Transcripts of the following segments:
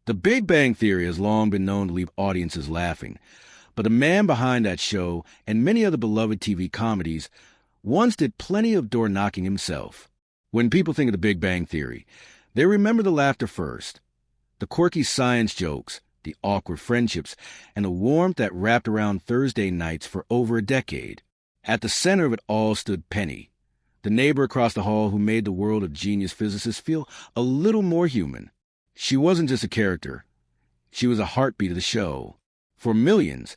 The Big Bang Theory has long been known to leave audiences laughing, but the man behind that show and many other beloved TV comedies once did plenty of door-knocking himself. When people think of the Big Bang Theory, they remember the laughter first, the quirky science jokes, the awkward friendships, and the warmth that wrapped around Thursday nights for over a decade. At the center of it all stood Penny, the neighbor across the hall who made the world of genius physicists feel a little more human. She wasn't just a character. She was a heartbeat of the show. For millions,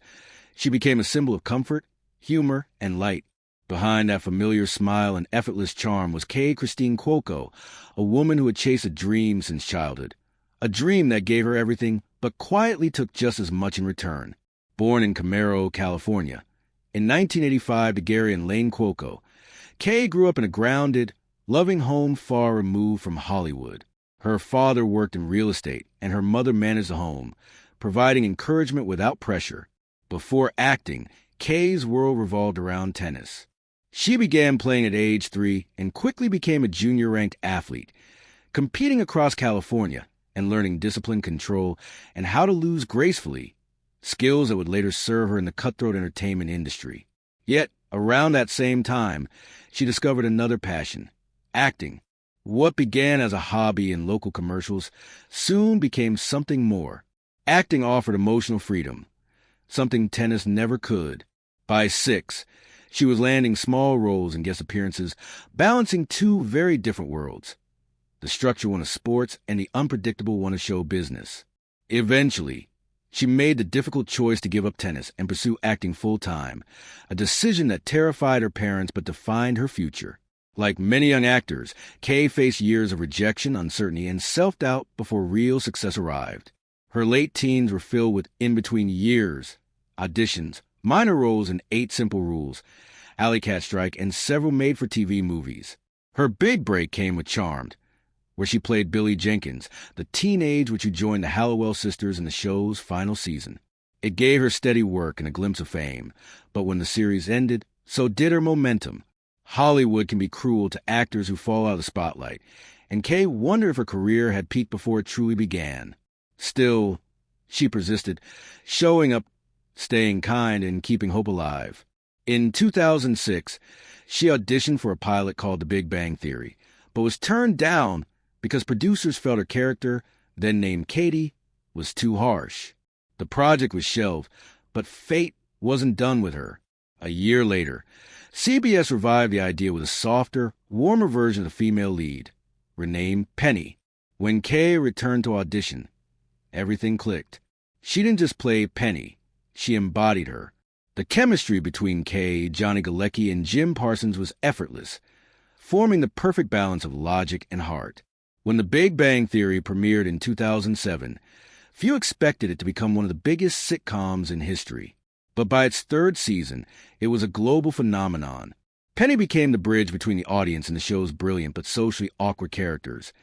she became a symbol of comfort, humor, and light. Behind that familiar smile and effortless charm was Kay Christine Cuoco, a woman who had chased a dream since childhood. A dream that gave her everything, but quietly took just as much in return. Born in Camaro, California, in 1985 to Gary and Lane Cuoco, Kay grew up in a grounded, loving home far removed from Hollywood. Her father worked in real estate, and her mother managed the home, providing encouragement without pressure. Before acting, Kay's world revolved around tennis. She began playing at age 3 and quickly became a junior-ranked athlete, competing across California and learning discipline, control, and how to lose gracefully, skills that would later serve her in the cutthroat entertainment industry. Yet, around that same time, she discovered another passion, acting. What began as a hobby in local commercials soon became something more. Acting offered emotional freedom, something tennis never could. By 6, she was landing small roles and guest appearances, balancing two very different worlds, the structured one of sports and the unpredictable one of show business. Eventually, she made the difficult choice to give up tennis and pursue acting full-time, a decision that terrified her parents but defined her future. Like many young actors, Kay faced years of rejection, uncertainty, and self-doubt before real success arrived. Her late teens were filled with in-between years, auditions, minor roles in 8 Simple Rules, Alley Cat Strike, and several made-for-TV movies. Her big break came with Charmed, where she played Billie Jenkins, the teenage witch who joined the Hallowell sisters in the show's final season. It gave her steady work and a glimpse of fame, but when the series ended, so did her momentum. Hollywood can be cruel to actors who fall out of the spotlight, and Kay wondered if her career had peaked before it truly began. Still, she persisted, showing up, staying kind, and keeping hope alive. In 2006, she auditioned for a pilot called The Big Bang Theory, but was turned down because producers felt her character, then named Katie, was too harsh. The project was shelved, but fate wasn't done with her. A year later, CBS revived the idea with a softer, warmer version of the female lead, renamed Penny. When Kay returned to audition, everything clicked. She didn't just play Penny, she embodied her. The chemistry between Kay, Johnny Galecki, and Jim Parsons was effortless, forming the perfect balance of logic and heart. When The Big Bang Theory premiered in 2007, few expected it to become one of the biggest sitcoms in history. But by its 3rd season, it was a global phenomenon. Penny became the bridge between the audience and the show's brilliant but socially awkward characters,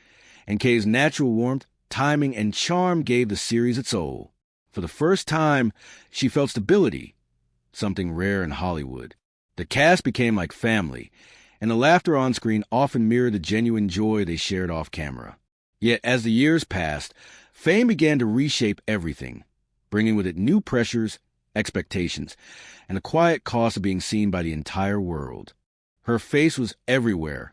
and Kay's natural warmth, timing, and charm gave the series its soul. For the first time, she felt stability, something rare in Hollywood. The cast became like family, and the laughter on screen often mirrored the genuine joy they shared off camera. Yet as the years passed, fame began to reshape everything, bringing with it new pressures, expectations, and the quiet cost of being seen by the entire world. Her face was everywhere.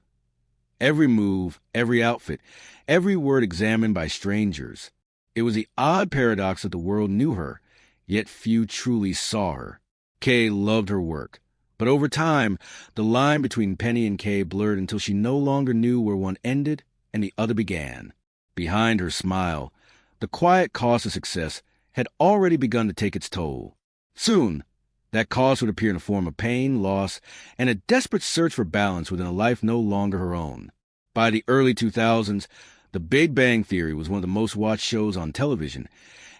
Every move, every outfit, every word examined by strangers. It was the odd paradox that the world knew her, yet few truly saw her. Kay loved her work, but over time, the line between Penny and Kay blurred until she no longer knew where one ended and the other began. Behind her smile, the quiet cost of success had already begun to take its toll. Soon, that cost would appear in the form of pain, loss, and a desperate search for balance within a life no longer her own. By the early 2000s, The Big Bang Theory was one of the most watched shows on television,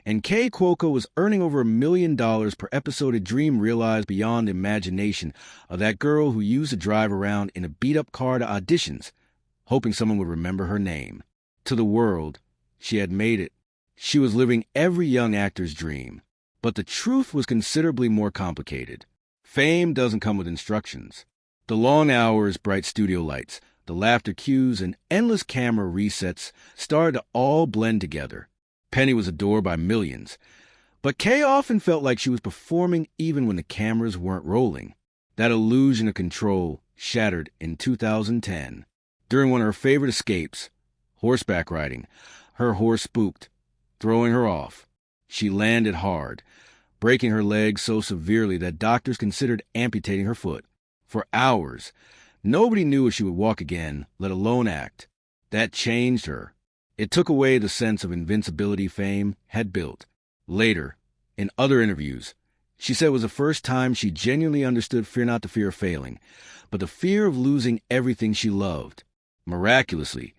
and Kay Cuoco was earning over $1 million per episode, a dream realized beyond the imagination of that girl who used to drive around in a beat-up car to auditions, hoping someone would remember her name. To the world, she had made it. She was living every young actor's dream. But the truth was considerably more complicated. Fame doesn't come with instructions. The long hours, bright studio lights, the laughter cues, and endless camera resets started to all blend together. Penny was adored by millions. But Kay often felt like she was performing even when the cameras weren't rolling. That illusion of control shattered in 2010. During one of her favorite escapes, horseback riding, her horse spooked, throwing her off. She landed hard, breaking her leg so severely that doctors considered amputating her foot. For hours, nobody knew if she would walk again, let alone act. That changed her. It took away the sense of invincibility fame had built. Later, in other interviews, she said it was the first time she genuinely understood not the fear of failing, but the fear of losing everything she loved. Miraculously,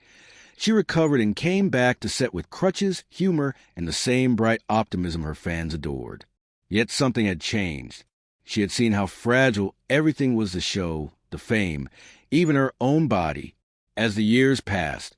she recovered and came back to set with crutches, humor, and the same bright optimism her fans adored. Yet something had changed. She had seen how fragile everything was, the show, the fame, even her own body. As the years passed,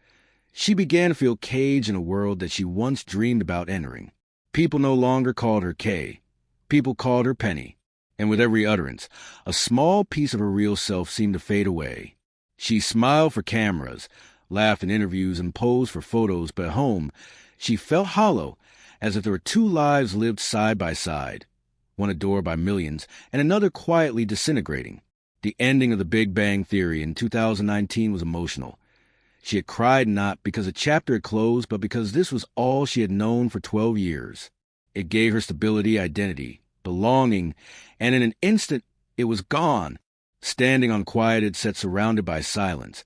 she began to feel caged in a world that she once dreamed about entering. People no longer called her Kay. People called her Penny. And with every utterance, a small piece of her real self seemed to fade away. She smiled for cameras, laughed in interviews, and posed for photos, but at home, she felt hollow, as if there were two lives lived side by side, one adored by millions, and another quietly disintegrating. The ending of The Big Bang Theory in 2019 was emotional. She had cried not because a chapter had closed, but because this was all she had known for 12 years. It gave her stability, identity, belonging, and in an instant it was gone, standing on quieted set surrounded by silence.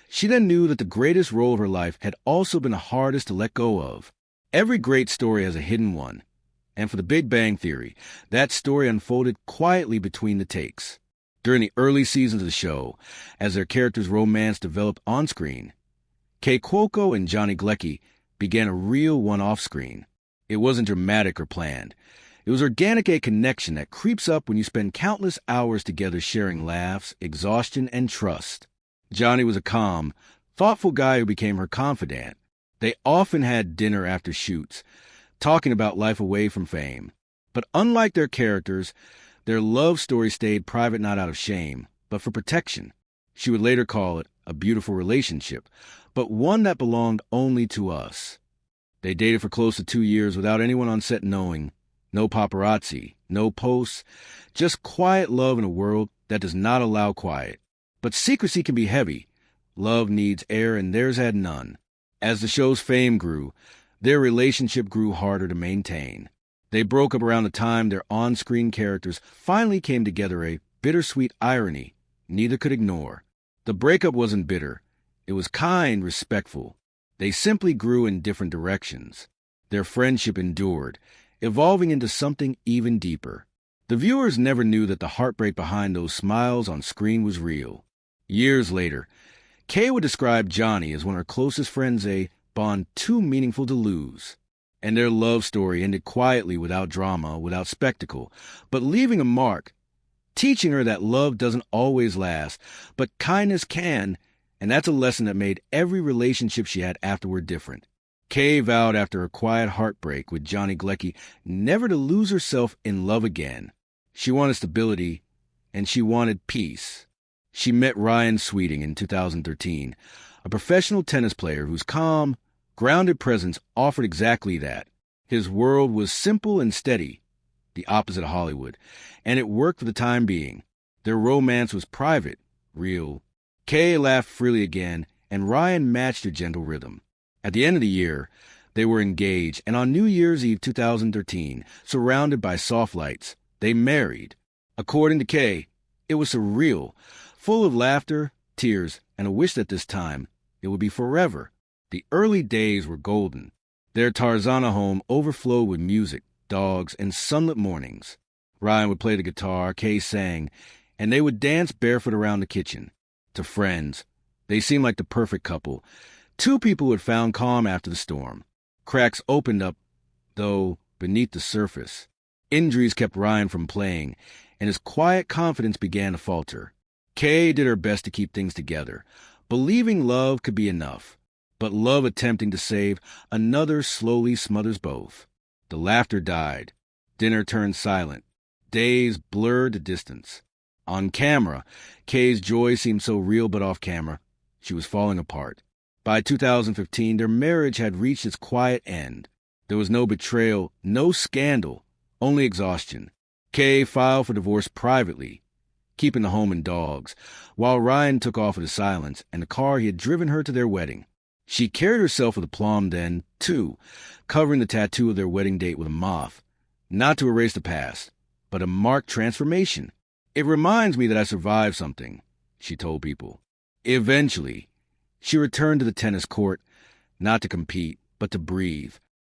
She then knew that the greatest role of her life had also been the hardest to let go of. Every great story has a hidden one, and for The Big Bang Theory, that story unfolded quietly between the takes. During the early seasons of the show, as their characters' romance developed on screen, Cuoco and Johnny Galecki began a real one off-screen. It wasn't dramatic or planned. It was organic, a connection that creeps up when you spend countless hours together sharing laughs, exhaustion, and trust. Johnny was a calm, thoughtful guy who became her confidant. They often had dinner after shoots, talking about life away from fame. But unlike their characters, their love story stayed private, not out of shame, but for protection. She would later call it a beautiful relationship, but one that belonged only to us. They dated for close to 2 years without anyone on set knowing. No paparazzi, no posts, just quiet love in a world that does not allow quiet. But secrecy can be heavy. Love needs air, and theirs had none. As the show's fame grew, their relationship grew harder to maintain. They broke up around the time their on-screen characters finally came together, a bittersweet irony neither could ignore. The breakup wasn't bitter. It was kind, respectful. They simply grew in different directions. Their friendship endured, evolving into something even deeper. The viewers never knew that the heartbreak behind those smiles on screen was real. Years later, Kay would describe Johnny as one of her closest friends, a bond too meaningful to lose. And their love story ended quietly, without drama, without spectacle, but leaving a mark, teaching her that love doesn't always last, but kindness can, and that's a lesson that made every relationship she had afterward different. Kay vowed after her quiet heartbreak with Johnny Galecki never to lose herself in love again. She wanted stability, and she wanted peace. She met Ryan Sweeting in 2013, a professional tennis player whose calm, grounded presence offered exactly that. His world was simple and steady, the opposite of Hollywood, and it worked for the time being. Their romance was private, real. Kay laughed freely again, and Ryan matched her gentle rhythm. At the end of the year, they were engaged, and on New Year's Eve 2013, surrounded by soft lights, they married. According to Kay, it was surreal, full of laughter, tears, and a wish that this time it would be forever. The early days were golden. Their Tarzana home overflowed with music, dogs, and sunlit mornings. Ryan would play the guitar, Kay sang, and they would dance barefoot around the kitchen. To friends, they seemed like the perfect couple. Two people who had found calm after the storm. Cracks opened up, though, beneath the surface. Injuries kept Ryan from playing, and his quiet confidence began to falter. Kay did her best to keep things together, believing love could be enough. But love attempting to save another slowly smothers both. The laughter died. Dinner turned silent. Days blurred to distance. On camera, Kay's joy seemed so real, but off camera, she was falling apart. By 2015, their marriage had reached its quiet end. There was no betrayal, no scandal, only exhaustion. Kay filed for divorce privately, keeping the home and dogs, while Ryan took off with the silence and the car he had driven her to their wedding. She carried herself with aplomb then, too, covering the tattoo of their wedding date with a moth. Not to erase the past, but a marked transformation. It reminds me that I survived something, she told people. Eventually, she returned to the tennis court, not to compete, but to breathe.